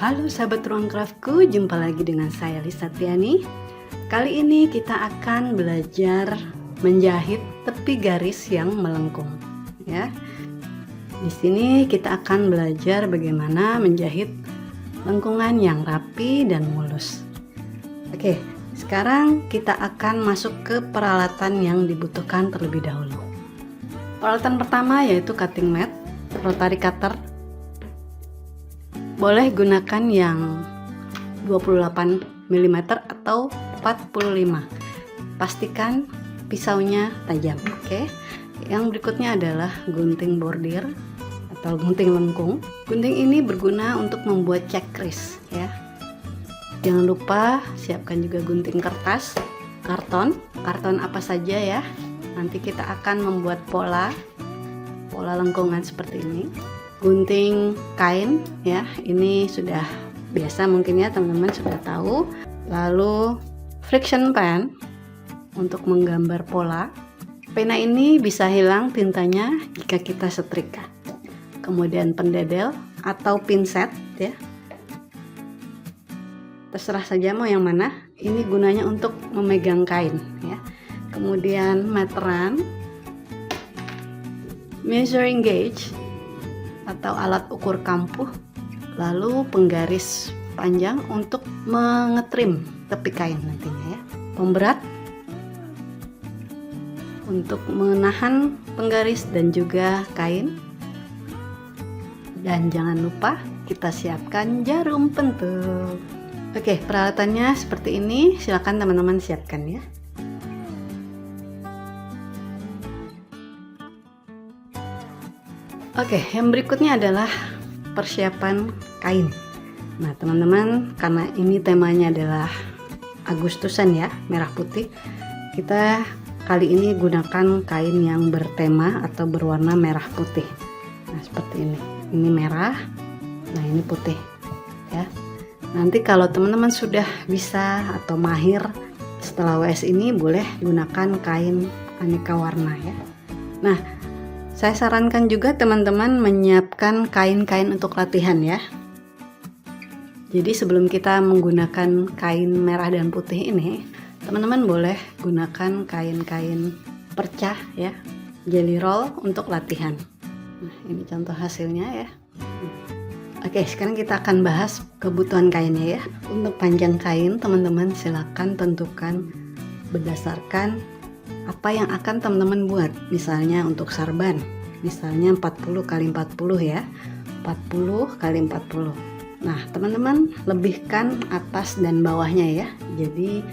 Halo sahabat ruang craftku, jumpa lagi dengan saya Lisa Tiani. Kali ini kita akan belajar menjahit tepi garis yang melengkung, ya. Di sini kita akan belajar bagaimana menjahit lengkungan yang rapi dan mulus. Oke, sekarang kita akan masuk ke peralatan yang dibutuhkan terlebih dahulu. Peralatan pertama yaitu cutting mat, rotary cutter. Boleh gunakan yang 28 mm atau 45. Pastikan pisaunya tajam. Oke. Yang berikutnya adalah gunting bordir atau gunting lengkung. Gunting ini berguna untuk membuat checklist, ya. Jangan lupa siapkan juga gunting kertas, karton apa saja ya. Nanti kita akan membuat pola lengkungan seperti ini. Gunting kain, ya, ini sudah biasa mungkin ya, teman-teman sudah tahu. Lalu friction pen untuk menggambar pola. Pena ini bisa hilang tintanya jika kita setrika. Kemudian pendedel atau pinset, ya, terserah saja mau yang mana. Ini gunanya untuk memegang kain, ya. Kemudian meteran, measuring gauge atau alat ukur kampuh, lalu penggaris panjang untuk mengetrim tepi kain nantinya, ya. Pemberat untuk menahan penggaris dan juga kain. Dan jangan lupa kita siapkan jarum pentul. Oke, peralatannya seperti ini. Silakan teman-teman siapkan ya. Oke, yang berikutnya adalah persiapan kain. Nah, teman-teman, karena ini temanya adalah Agustusan ya, merah putih, kita kali ini gunakan kain yang bertema atau berwarna merah putih. Nah, seperti ini. Ini merah, nah ini putih, ya. Nanti kalau teman-teman sudah bisa atau mahir setelah WS ini, boleh gunakan kain aneka warna ya. Nah, saya sarankan juga teman-teman menyiapkan kain-kain untuk latihan ya. Jadi sebelum kita menggunakan kain merah dan putih ini, teman-teman boleh gunakan kain-kain percah ya, jelly roll untuk latihan. Nah, ini contoh hasilnya ya. Oke, sekarang kita akan bahas kebutuhan kainnya ya. Untuk panjang kain, teman-teman silakan tentukan berdasarkan apa yang akan teman-teman buat. Misalnya untuk sarban, misalnya 40 x 40 ya, 40 x 40. Nah, teman-teman lebihkan atas dan bawahnya ya. Jadi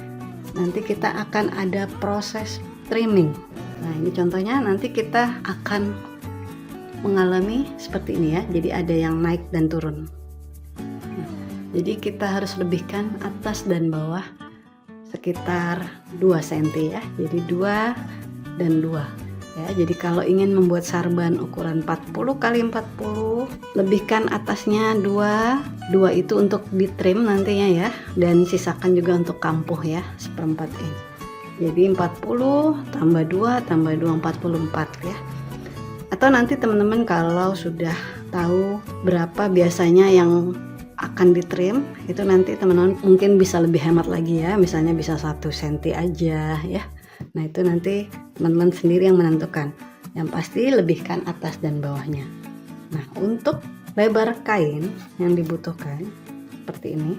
nanti kita akan ada proses trimming. Nah, ini contohnya nanti kita akan mengalami seperti ini ya. Jadi ada yang naik dan turun. Nah, jadi kita harus lebihkan atas dan bawah sekitar 2 cm ya. Jadi 2 dan 2 ya. Jadi kalau ingin membuat sarban ukuran 40 x 40, lebihkan atasnya 2 itu untuk di trim nantinya ya, dan sisakan juga untuk kampuh ya, 1/4 inch. Jadi 40 tambah 2 tambah 2 44 ya. Atau nanti teman-teman kalau sudah tahu berapa biasanya yang akan ditrim, itu nanti teman-teman mungkin bisa lebih hemat lagi ya, misalnya bisa 1 cm aja ya. Nah, itu nanti teman-teman sendiri yang menentukan. Yang pasti lebihkan atas dan bawahnya. Nah, untuk lebar kain yang dibutuhkan seperti ini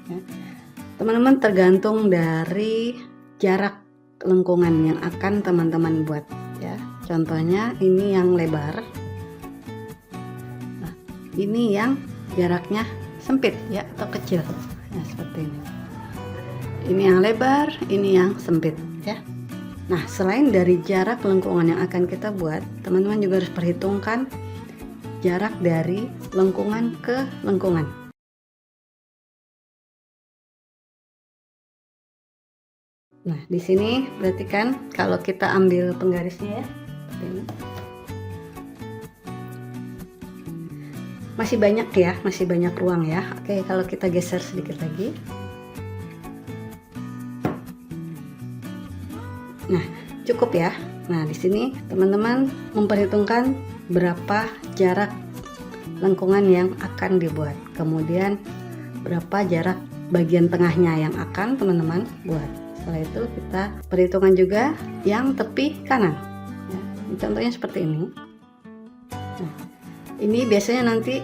ya, teman-teman tergantung dari jarak lengkungan yang akan teman-teman buat ya. Contohnya ini yang lebar, nah, ini yang jaraknya sempit ya atau kecil. Nah, seperti ini. Ini yang lebar, ini yang sempit ya. Nah, selain dari jarak lengkungan yang akan kita buat, teman-teman juga harus perhitungkan jarak dari lengkungan ke lengkungan. Nah, di sini berarti kan kalau kita ambil penggarisnya ya, seperti ini. Masih banyak ya, masih banyak ruang ya. Oke, kalau kita geser sedikit lagi. Nah, cukup ya. Nah, di sini teman-teman memperhitungkan berapa jarak lengkungan yang akan dibuat, kemudian berapa jarak bagian tengahnya yang akan teman-teman buat. Setelah itu kita perhitungan juga yang tepi kanan ya. Contohnya seperti ini. Nah, ini biasanya nanti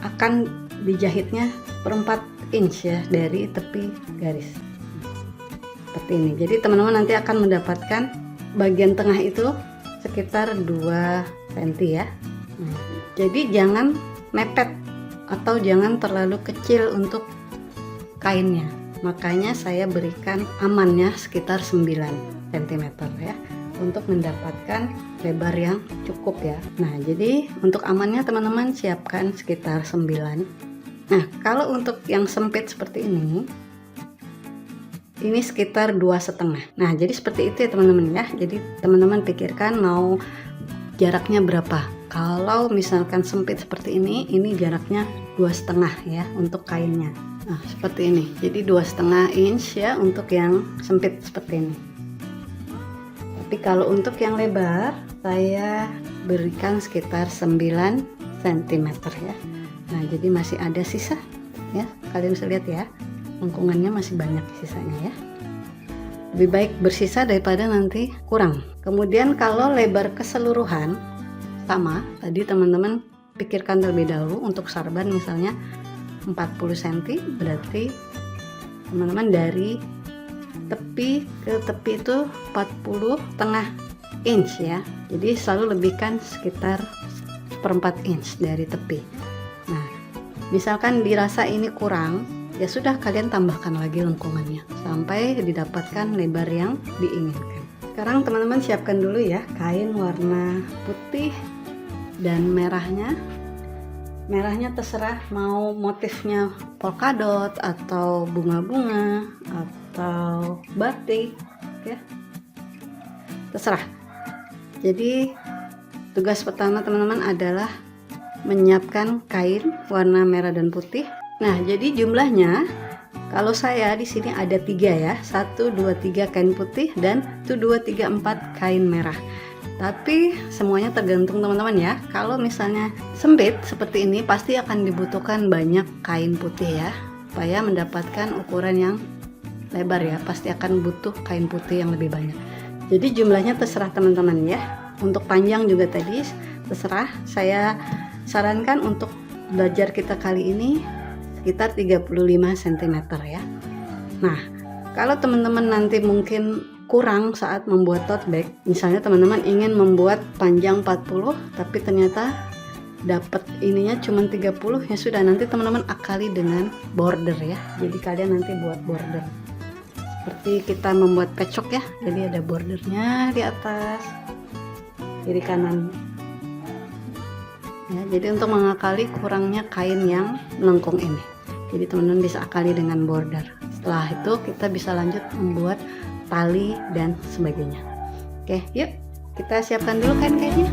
akan dijahitnya 1/4 inch ya dari tepi garis seperti ini. Jadi teman-teman nanti akan mendapatkan bagian tengah itu sekitar 2 cm ya. Nah, jadi jangan mepet atau jangan terlalu kecil untuk kainnya, makanya saya berikan amannya sekitar 9 cm ya, untuk mendapatkan lebar yang cukup ya. Nah, jadi untuk amannya teman-teman siapkan sekitar 9. Nah, kalau untuk yang sempit seperti ini sekitar 2,5. Nah, jadi seperti itu ya teman-teman ya. Jadi teman-teman pikirkan mau jaraknya berapa. Kalau misalkan sempit seperti ini jaraknya 2,5 ya untuk kainnya. Nah, seperti ini. Jadi 2,5 inch ya untuk yang sempit seperti ini. Tapi kalau untuk yang lebar saya berikan sekitar 9 cm ya. Nah, jadi masih ada sisa ya. Kalian bisa lihat ya, lengkungannya masih banyak sisanya ya. Lebih baik bersisa daripada nanti kurang. Kemudian kalau lebar keseluruhan sama, tadi teman-teman pikirkan terlebih dahulu. Untuk sarban misalnya 40 cm, berarti teman-teman dari tepi ke tepi itu 40,5 inch ya. Jadi selalu lebihkan sekitar 1/4 inch dari tepi. Nah, misalkan dirasa ini kurang, ya sudah kalian tambahkan lagi lengkungannya sampai didapatkan lebar yang diinginkan. Sekarang teman-teman siapkan dulu ya kain warna putih dan merahnya. Merahnya terserah mau motifnya polkadot atau bunga-bunga atau batik ya, terserah. Jadi tugas pertama teman-teman adalah menyiapkan kain warna merah dan putih. Nah, jadi jumlahnya kalau saya di sini ada 3 ya, 1, 2, 3 kain putih dan 1, 2, 3, 4 kain merah. Tapi semuanya tergantung teman-teman ya. Kalau misalnya sempit seperti ini pasti akan dibutuhkan banyak kain putih ya, supaya mendapatkan ukuran yang lebar ya. Pasti akan butuh kain putih yang lebih banyak. Jadi jumlahnya terserah teman-teman ya. Untuk panjang juga tadi terserah. Saya sarankan untuk belajar kita kali ini sekitar 35 cm ya. Nah, kalau teman-teman nanti mungkin kurang saat membuat tote bag, misalnya teman-teman ingin membuat panjang 40 tapi ternyata dapat ininya cuma 30, ya sudah nanti teman-teman akali dengan border ya. Jadi kalian nanti buat border seperti kita membuat patchwork ya. Jadi ada bordernya di atas kiri kanan ya. Jadi untuk mengakali kurangnya kain yang melengkung ini, jadi teman-teman bisa akali dengan border. Setelah itu kita bisa lanjut membuat tali dan sebagainya. Oke, yuk kita siapkan dulu kain-kainnya.